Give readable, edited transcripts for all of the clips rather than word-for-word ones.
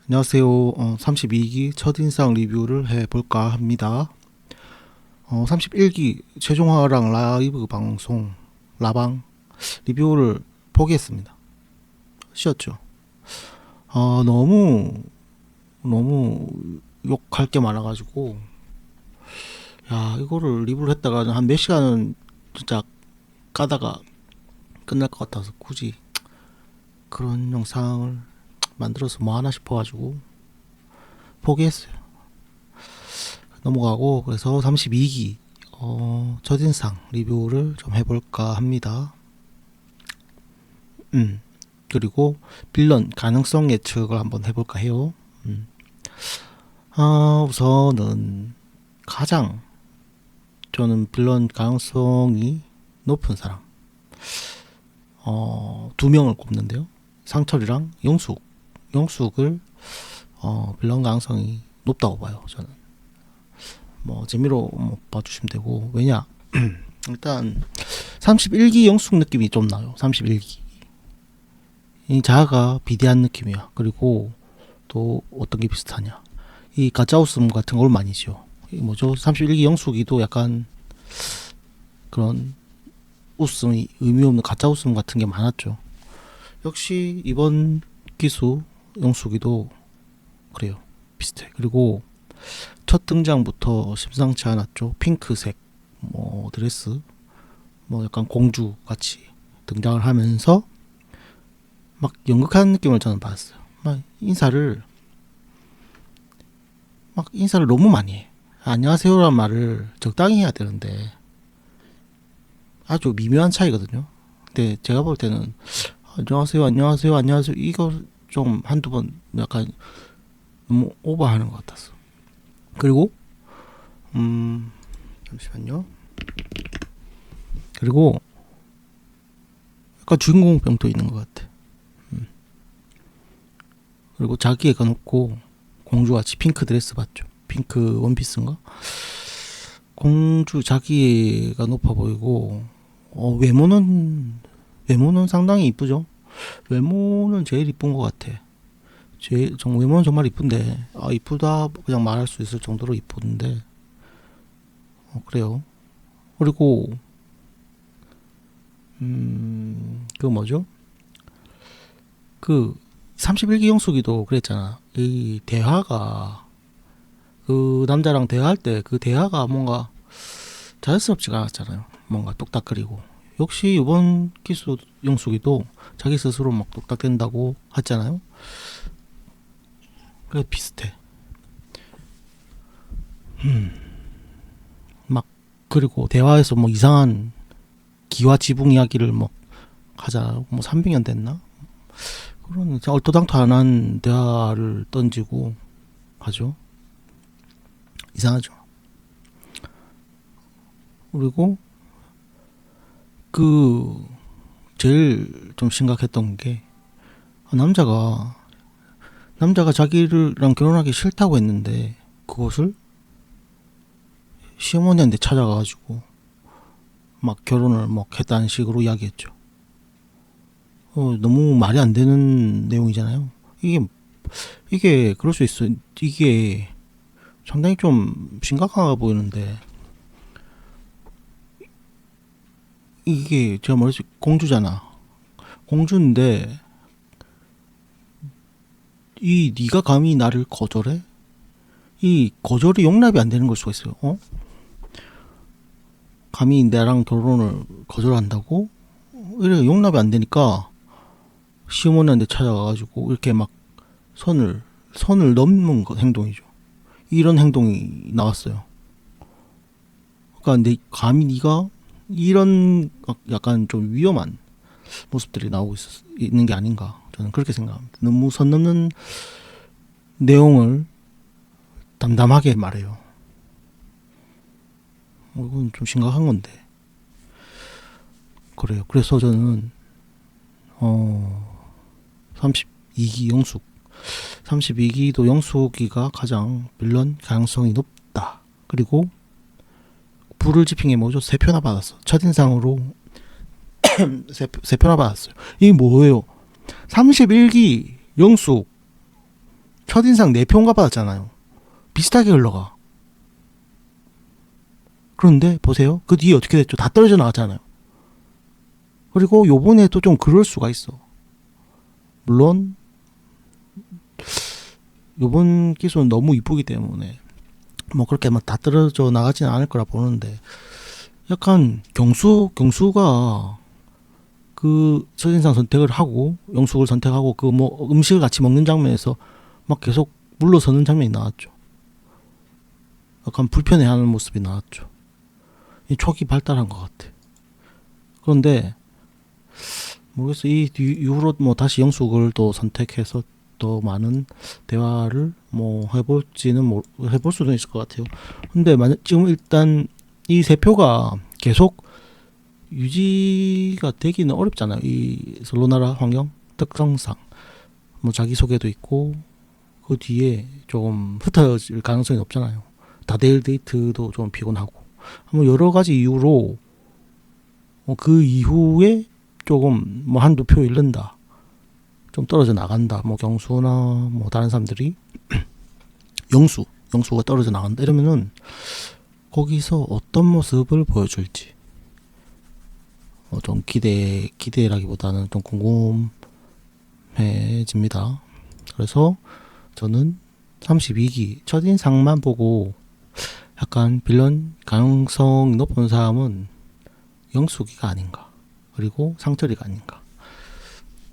안녕하세요. 32기 첫인상 리뷰를 해볼까 합니다. 31기 최종화랑 라이브 방송 라방 리뷰를 포기했습니다. 쉬었죠. 너무 욕할 게 많아가지고 이거를 리뷰를 했다가 한 몇 시간은 진짜 까다가 끝날 것 같아서 굳이 그런 영상을 만들어서 뭐 하나 싶어가지고 포기했어요. 넘어가고, 그래서 32기 첫인상 리뷰를 좀 해볼까 합니다. 그리고 빌런 가능성 예측을 한번 해볼까 해요. 우선은 가장 저는 빌런 가능성이 높은 사람 두 명을 꼽는데요. 상철이랑 영숙을 빌런 가능성이 높다고 봐요. 저는 뭐 재미로 봐주시면 되고, 왜냐 일단 31기 영숙 느낌이 좀 나요. 31기 이 자아가 비대한 느낌이야. 그리고 또 어떤 게 비슷하냐, 이 가짜 웃음 같은 걸 많이 지어. 이 뭐죠, 31기 영숙이도 약간 그런 웃음이 의미 없는 가짜 웃음 같은 게 많았죠. 역시 이번 기수 영숙이도 그래요. 비슷해. 그리고 첫 등장부터 심상치 않았죠. 핑크색 드레스, 약간 공주 같이 등장을 하면서 막 연극하는 느낌을 저는 받았어요. 인사를 너무 많이 해. 안녕하세요란 말을 적당히 해야 되는데 아주 미묘한 차이거든요. 근데 제가 볼 때는 안녕하세요 이거 좀 한두 번 약간 너무 오버하는 것 같았어. 그리고 잠시만요. 그리고 약간 주인공병도 있는 것 같아. 그리고 자기애가 높고 공주같이 핑크 드레스 봤죠? 핑크 원피스인가? 공주 자기애가 높아 보이고, 외모는 상당히 이쁘죠. 외모는 제일 이쁜 것 같아. 외모는 정말 이쁜데, 이쁘다 그냥 말할 수 있을 정도로 이쁜데, 그래요. 그리고 그 뭐죠? 그 31기 영숙이도 그랬잖아. 이 대화가, 그 남자랑 대화할 때 그 대화가 뭔가 자연스럽지가 않았잖아요. 뭔가 똑딱거리고. 역시 이번 기수 영숙이도 자기 스스로 막 똑딱된다고 하잖아요. 그래 비슷해. 그리고 대화에서 이상한 기와 지붕 이야기를 하잖아요. 300년 됐나? 그런 얼토당토안한 대화를 던지고 하죠. 이상하죠. 그리고 제일 좀 심각했던 게, 남자가 자기랑 결혼하기 싫다고 했는데 그것을 시어머니한테 찾아가가지고 결혼을 했다는 식으로 이야기했죠. 너무 말이 안 되는 내용이잖아요. 이게 그럴 수 있어. 이게 상당히 좀 심각해 보이는데, 이게 제가 말했지, 공주잖아. 공주인데 네가 감히 나를 거절해? 이 거절이 용납이 안 되는 걸 수가 있어요. 감히 나랑 결혼을 거절한다고? 이래 용납이 안 되니까 시어머니한테 찾아가가지고 이렇게 선을 넘는 행동이죠. 이런 행동이 나왔어요. 그러니까 감히 네가 이런 약간 좀 위험한 모습들이 나오고 있는 게 아닌가, 저는 그렇게 생각합니다. 너무 선 넘는 내용을 담담하게 말해요. 이건 좀 심각한 건데. 그래요. 그래서 저는 32기 영숙, 32기도 영숙이가 가장 빌런 가능성이 높다. 그리고 불을 지핀 게 뭐죠? 3표나 받았어. 첫인상으로 3표나 받았어요. 이게 뭐예요? 31기 영숙 첫인상 4평가 받았잖아요. 비슷하게 흘러가. 그런데 보세요. 그 뒤에 어떻게 됐죠? 다 떨어져 나갔잖아요. 그리고 요번에도 좀 그럴 수가 있어. 물론 요번 기수는 너무 이쁘기 때문에 뭐 그렇게 막 다 떨어져 나가지는 않을 거라 보는데, 약간 경수가 그 첫인상 선택을 하고 영숙을 선택하고 그 뭐 음식을 같이 먹는 장면에서 막 계속 물러서는 장면이 나왔죠. 약간 불편해하는 모습이 나왔죠. 이 촉이 발달한 것 같아. 그런데 모르겠어. 이 이후로 뭐 다시 영숙을 또 선택해서 또 많은 대화를 뭐 해볼 수도 있을 것 같아요. 근데 만약 지금 일단 이 세 표가 계속 유지가 되기는 어렵잖아요. 이 솔로나라 환경 특성상 뭐 자기소개도 있고 그 뒤에 조금 흩어질 가능성이 높잖아요. 다대일 데이트도 좀 피곤하고 뭐 여러 가지 이유로 그 이후에 조금 뭐 한두 표 잃는다, 좀 떨어져 나간다, 뭐 경수나 뭐 다른 사람들이 영수가 떨어져 나간다 이러면은 거기서 어떤 모습을 보여줄지 좀 기대라기보다는 좀 궁금해집니다. 그래서 저는 32기 첫인상만 보고 약간 빌런 가능성 높은 사람은 영숙이가 아닌가, 그리고 상철이가 아닌가,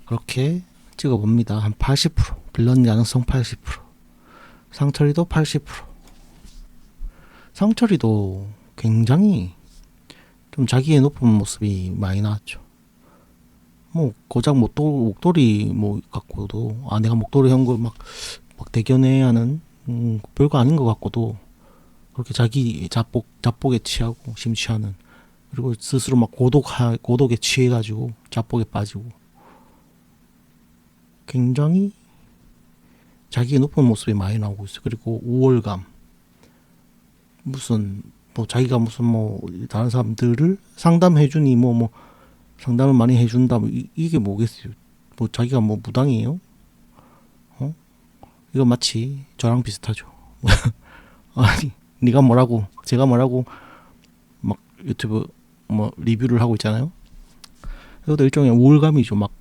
그렇게 찍어봅니다. 한 80%, 빌런 가능성 80%, 상철이도 80%. 상철이도 굉장히 좀 자기의 높은 모습이 많이 나왔죠. 뭐 고작 목도리 뭐 갖고도 내가 목도리 한 걸 막 대견해하는 별거 아닌 것 같고도 그렇게 자기 자복에 취하고 심취하는, 그리고 스스로 막 고독에 취해가지고 자복에 빠지고 굉장히 자기의 높은 모습이 많이 나오고 있어요. 그리고 우월감, 무슨 뭐 자기가 무슨 뭐 다른 사람들을 상담해주니 뭐 상담을 많이 해준다, 뭐 이게 뭐겠어요? 뭐 자기가 뭐 무당이에요? 이거 마치 저랑 비슷하죠. 아니 네가 뭐라고 제가 뭐라고 막 유튜브 뭐 리뷰를 하고 있잖아요. 이것도 일종의 우월감이죠. 막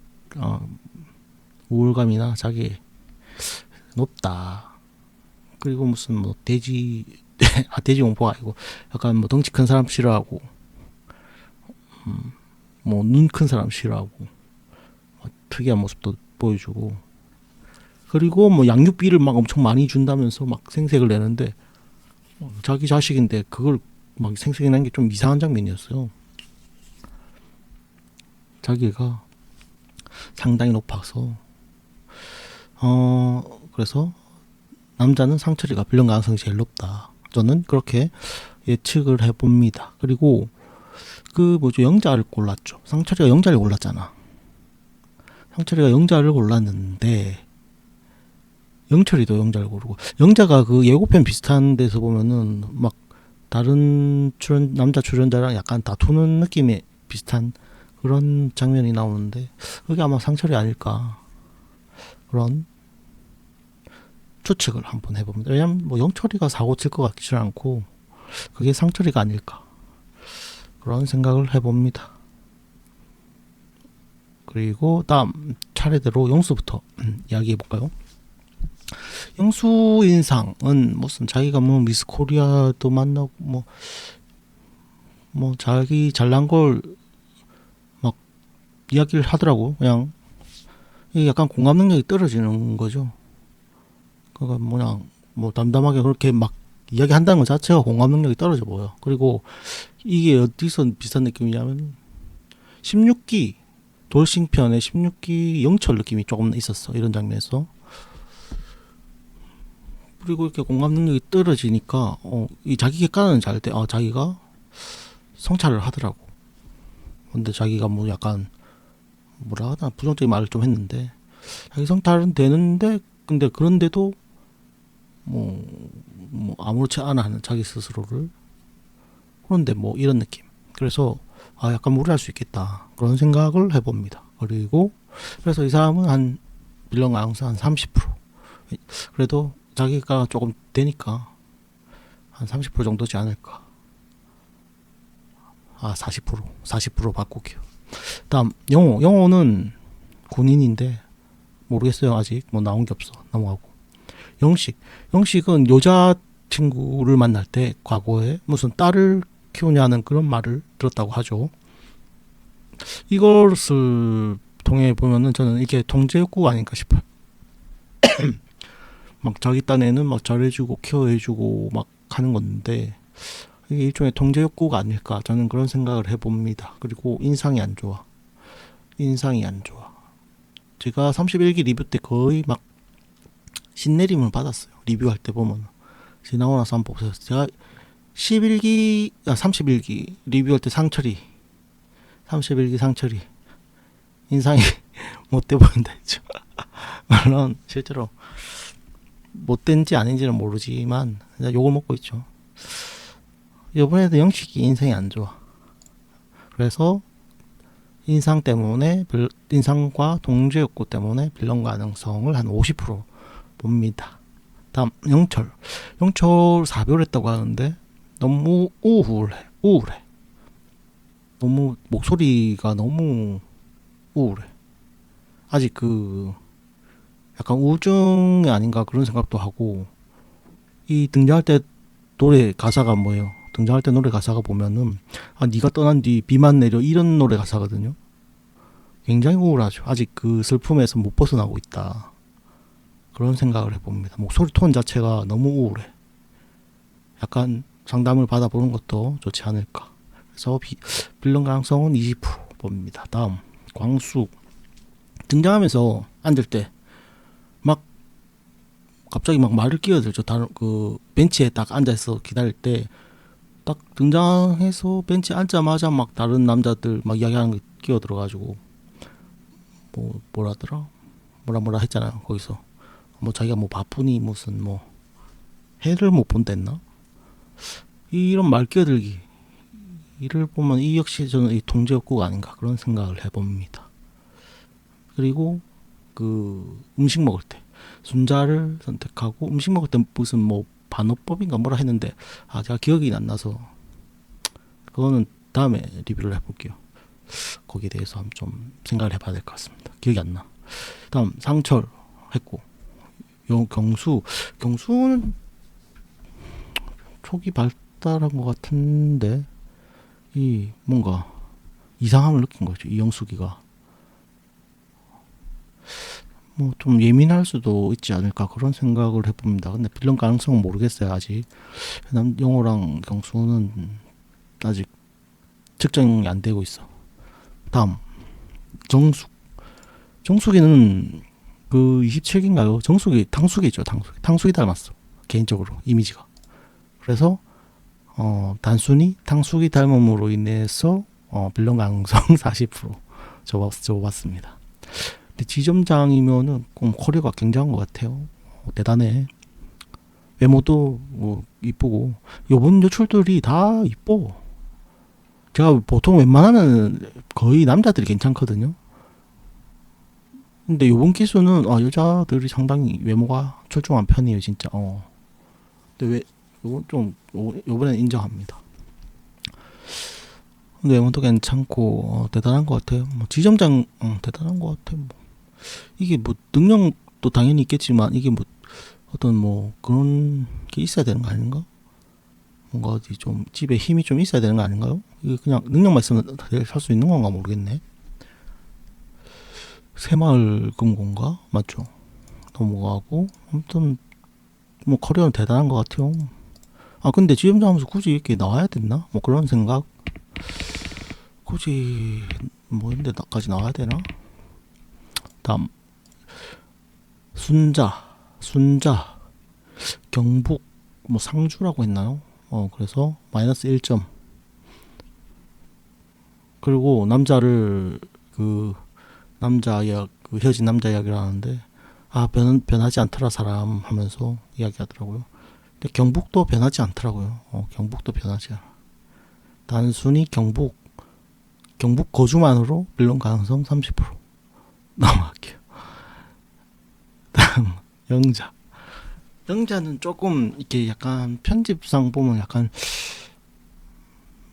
우월감이나 자기 높다. 그리고 무슨 뭐 돼지 공포가 아니고 약간 뭐 덩치 큰 사람 싫어하고 뭐 눈 큰 사람 싫어하고 특이한 모습도 보여주고, 그리고 뭐 양육비를 막 엄청 많이 준다면서 막 생색을 내는데 자기 자식인데 그걸 막 생색이 난 게 좀 이상한 장면이었어요. 자기가 상당히 높아서 그래서 남자는 상철이가 빌런 가능성이 제일 높다. 저는 그렇게 예측을 해봅니다. 그리고 그 영자를 골랐죠. 상철이가 영자를 골랐잖아. 상철이가 영자를 골랐는데 영철이도 영자를 고르고, 영자가 그 예고편 비슷한 데서 보면은 막 다른 남자 출연자랑 약간 다투는 느낌의 비슷한 그런 장면이 나오는데 그게 아마 상철이 아닐까, 그런 추측을 한번 해봅니다. 왜냐면 뭐 영철이가 사고 칠 것 같지는 않고 그게 상철이가 아닐까, 그런 생각을 해봅니다. 그리고 다음 차례대로 영수부터 이야기해볼까요? 영수 인상은 무슨 자기가 뭐 미스 코리아도 만나고 뭐 자기 잘난 걸 막 이야기를 하더라고. 그냥 약간 공감 능력이 떨어지는 거죠. 그러니까 그냥 뭐 담담하게 그렇게 막 이야기한다는 것 자체가 공감 능력이 떨어져 보여. 그리고 이게 어디서 비슷한 느낌이냐면 16기 돌싱편의 16기 영철 느낌이 조금 있었어. 이런 장면에서. 그리고 이렇게 공감 능력이 떨어지니까 이 자기 객관은 잘 때 자기가 성찰을 하더라고. 근데 자기가 뭐 약간 뭐라 하나 부정적인 말을 좀 했는데 자기 성찰은 되는데 근데 그런데도 뭐 아무렇지 않아 하는 자기 스스로를. 그런데 뭐 이런 느낌. 그래서 약간 무리할 수 있겠다, 그런 생각을 해봅니다. 그리고 그래서 이 사람은 한 빌런 가능성 한 30%. 그래도 자기가 조금 되니까 한 30% 정도지 않을까. 40% 바꾸기요. 다음 영호는 군인인데 모르겠어요. 아직 뭐 나온 게 없어. 넘어가고. 영식은 여자친구를 만날 때 과거에 무슨 딸을 키우냐는 그런 말을 들었다고 하죠. 이것을 통해 보면은 저는 이게 통제 욕구가 아닌가 싶어요. 막 자기 딴에는 막 잘해주고 케어해주고 막 하는 건데 이게 일종의 통제 욕구가 아닐까 저는 그런 생각을 해봅니다. 그리고 인상이 안 좋아. 제가 31기 리뷰 때 거의 막 신내림을 받았어요. 리뷰할 때 보면 지나고 나서 한번 보세요. 제가 31기 리뷰할 때 31기 상철이 인상이 못돼 보인다 했죠. 물론 실제로 못된지 아닌지는 모르지만 욕을 먹고 있죠. 이번에도 영식이 인상이 안 좋아. 그래서 인상과 동제 욕구 때문에 빌런 가능성을 한 50% 봅니다. 다음 영철 4별했다고 하는데 너무 우울해. 너무 목소리가 너무 우울해. 아직 약간 우울증이 아닌가 그런 생각도 하고, 이 등장할 때 노래 가사가 뭐예요? 등장할 때 노래 가사가 보면은 네가 떠난 뒤 비만 내려 이런 노래 가사거든요. 굉장히 우울하죠. 아직 그 슬픔에서 못 벗어나고 있다. 그런 생각을 해봅니다. 목소리 톤 자체가 너무 우울해. 약간 상담을 받아보는 것도 좋지 않을까. 그래서 빌런 가능성은 20% 봅니다. 다음 광수 등장하면서 앉을 때 막 갑자기 막 말을 끼어들죠. 다른 벤치에 딱 앉아서 기다릴 때 딱 등장해서 벤치에 앉자마자 막 다른 남자들 막 이야기하는 거 끼어들어가지고 뭐라더라 뭐라 했잖아요. 거기서 뭐 자기가 뭐 바쁘니 무슨 뭐 해를 못 본댔나 이런 말 끼어들기 이를 보면 이 역시 저는 이 통제 욕구가 아닌가 그런 생각을 해봅니다. 그리고 음식 먹을 때 순자를 선택하고 음식 먹을 때 무슨 뭐 반어법인가 뭐라 했는데 제가 기억이 안 나서 그거는 다음에 리뷰를 해볼게요. 거기에 대해서 좀 생각을 해봐야 될 것 같습니다. 기억이 안 나. 다음 상철 했고 경수는 초기 발달한 것 같은데 이 뭔가 이상함을 느낀 거죠. 이 영숙이가 뭐 좀 예민할 수도 있지 않을까 그런 생각을 해봅니다. 근데 빌런 가능성은 모르겠어요. 아직 영호랑 경수는 아직 측정이 안 되고 있어. 다음 정숙이는 27기인가요? 탕숙이죠. 탕숙이 닮았어. 개인적으로 이미지가. 그래서 단순히 탕숙이 닮음으로 인해서 빌런 가능성 40% 줘봤습니다. 근데 지점장이면은 커리어가 굉장한 것 같아요. 대단해. 외모도 이쁘고 요번 여출들이 다 이뻐. 제가 보통 웬만하면 거의 남자들이 괜찮거든요. 근데 요번 기수는 여자들이 상당히 외모가 출중한 편이에요, 진짜. 근데 요번엔 인정합니다. 근데 외모도 괜찮고 대단한 것 같아요. 지점장 대단한 것 같아요. 이게 능력도 당연히 있겠지만 이게 어떤 그런 게 있어야 되는 거 아닌가? 뭔가 어디 좀 집에 힘이 좀 있어야 되는 거 아닌가요? 이게 그냥 능력만 있으면 살 수 있는 건가 모르겠네. 새마을 금고인가? 맞죠? 넘어가고 아무튼 커리어는 대단한 것 같아요. 근데 지점장 하면서 굳이 이렇게 나와야 됐나? 그런 생각. 굳이 근데 나까지 나와야 되나? 다음 순자 경북 상주라고 했나요? 그래서 마이너스 1점. 그리고 남자를 헤어진 남자 이야기를 하는데 변하지 않더라 사람 하면서 이야기하더라고요. 근데 경북도 변하지 않더라고요. 경북도 변하지 않아. 단순히 경북 거주만으로 빌런 가능성 30% 넘어갈게요. 다음 영자 영자는 조금 이렇게 약간 편집상 보면 약간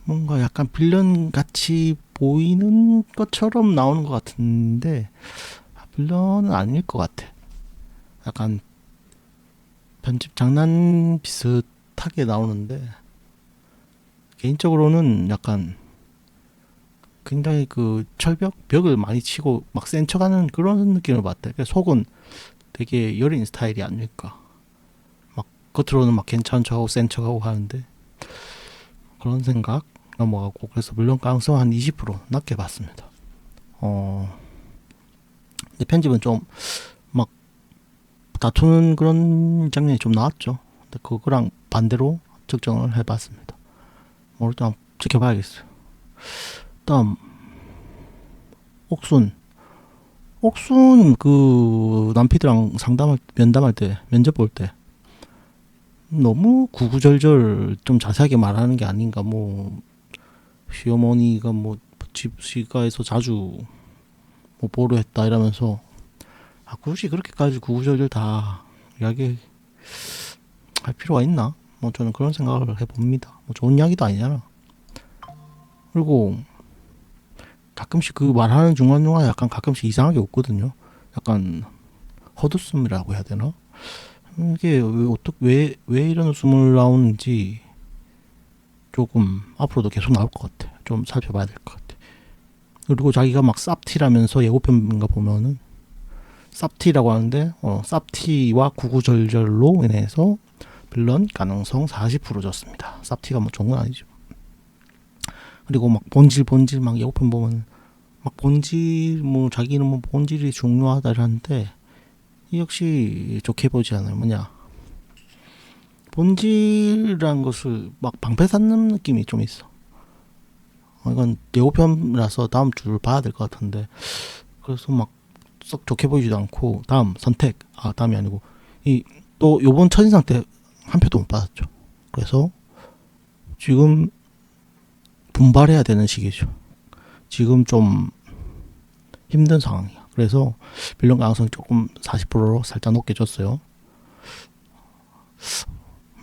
뭔가 약간 빌런 같이 보이는 것처럼 나오는 것 같은데 빌런은 아닐 것 같아. 약간 편집 장난 비슷하게 나오는데 개인적으로는 약간 굉장히 그 벽을 많이 치고 막 센 척하는 그런 느낌을 받대. 속은 되게 여린 스타일이 아닐까. 막 겉으로는 막 괜찮은 척하고 센 척하고 하는데 그런 생각 넘어가고 그래서 물론 가능성 한 20% 낮게 봤습니다. 근데 편집은 좀 막 다투는 그런 장면이 좀 나왔죠. 근데 그거랑 반대로 측정을 해봤습니다. 뭐 일단 지켜봐야겠어요. 다음 옥순. 옥순 그 남피드랑 면담할 때 면접 볼 때 너무 구구절절 좀 자세하게 말하는 게 아닌가. 뭐 시어머니가 뭐 집 시가에서 자주 뭐 보러 했다 이러면서 굳이 그렇게까지 구구절절 다 이야기 할 필요가 있나? 뭐 저는 그런 생각을 해봅니다. 뭐 좋은 이야기도 아니잖아. 그리고 가끔씩 그 말하는 중간중간에 약간 가끔씩 이상하게 웃거든요. 약간 헛웃음이라고 해야 되나? 이게 왜 이런 웃음을 나오는지 조금 앞으로도 계속 나올 것 같아. 좀 살펴봐야 될 것 같아. 그리고 자기가 막 쌉티라면서 예고편인가 보면은 쌉티라고 하는데 쌉티와 구구절절로 인해서 빌런 가능성 40% 줬습니다. 쌉티가 뭐 좋은 건 아니죠. 그리고 막 본질 막 예고편 보면 막 본질 뭐 자기는 뭐 본질이 중요하다 이러는데 역시 좋게 보지 않아요. 뭐냐 본질이란 것을 막 방패 삼는 느낌이 좀 있어. 이건 예고편이라서 다음 주를 봐야 될 것 같은데 그래서 막 썩 좋게 보이지도 않고 다음 선택 다음이 아니고 이 또 요번 첫인상 때 한 표도 못 받았죠. 그래서 지금 분발해야 되는 시기죠. 지금 좀 힘든 상황이야. 그래서 빌런 가능성 조금 40%로 살짝 높게 줬어요.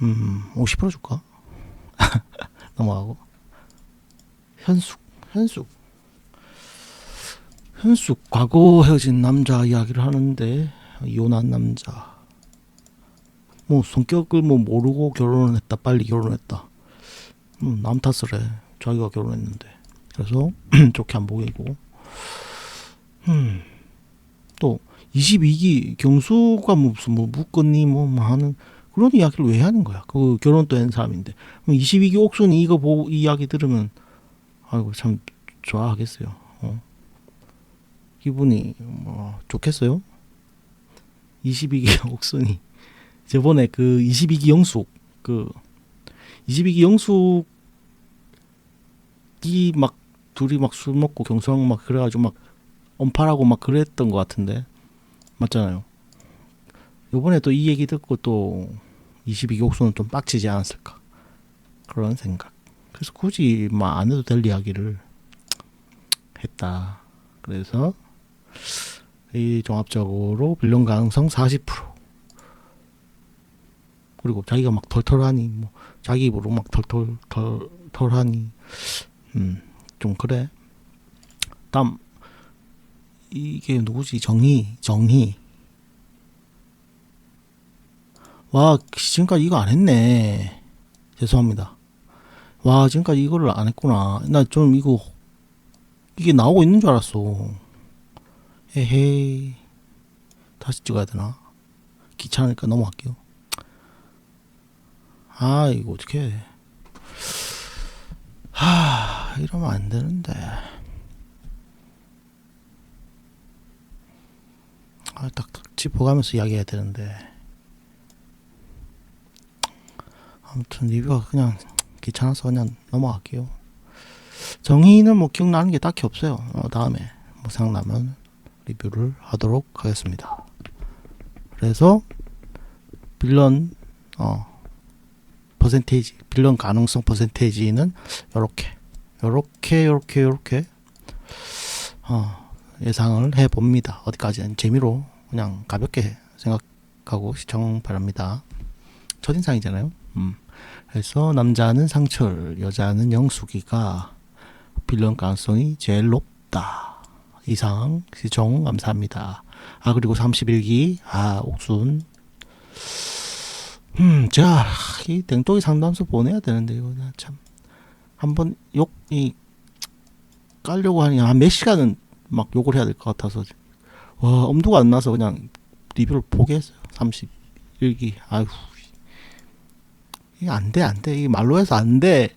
50% 줄까? 넘어가고 현숙 과거 헤어진 남자 이야기를 하는데 이혼한 남자 뭐 성격을 뭐 모르고 결혼을 했다 빨리 결혼했다 남 탓을 해 자기가 결혼했는데 그래서 좋게 안 보이고 또 22기 경수가 무슨 뭐 묻겠니 뭐 하는 그런 이야기를 왜 하는 거야. 그 결혼도 한 사람인데 22기 옥순이 이거 보고 이 이야기 들으면 아이고 참 좋아하겠어요. 기분이 뭐 좋겠어요. 22기 옥순이 저번에 그 22기 영숙 그 22기 영숙이 막 둘이 막 술 먹고 경수랑 막 그래가지고 막 언팔하고 막 그랬던 것 같은데 맞잖아요. 요번에 또 이 얘기 듣고 또 22기 옥수는 좀 빡치지 않았을까 그런 생각. 그래서 굳이 막 안 해도 될 이야기를 했다. 그래서 이 종합적으로 빌런 가능성 40% 그리고 자기가 막 털털하니 뭐 자기 입으로 막 털털하니 좀 그래. 다음 이게 누구지? 정희 와 지금까지 이거 안 했네. 죄송합니다. 와 지금까지 이거를 안 했구나. 나 좀 이게 나오고 있는 줄 알았어. 에헤이 다시 찍어야 되나? 귀찮으니까 넘어갈게요. 이거 어떻게 해. 이러면 안 되는데. 딱딱 짚어가면서 이야기해야 되는데. 아무튼 리뷰가 그냥 귀찮아서 그냥 넘어갈게요. 정의는 뭐 기억나는 게 딱히 없어요. 다음에 뭐 생각나면 리뷰를 하도록 하겠습니다. 그래서 빌런 퍼센테이지 빌런 가능성 퍼센테이지는 요렇게 예상을 해봅니다. 어디까지는 재미로 그냥 가볍게 생각하고 시청 바랍니다. 첫인상이잖아요. 그래서 남자는 상철, 여자는 영숙이가 빌런 가능성이 제일 높다. 이상 시청 감사합니다. 아 그리고 31기 옥순. 제가 이 땡땡이 상담소 보내야 되는데 이거 참 한번 욕이 깔려고 하니 한 몇 시간은 막 욕을 해야 될 것 같아서 와 엄두가 안 나서 그냥 리뷰를 포기했어요. 31기 아휴 이게 안돼 이게 말로 해서 안돼.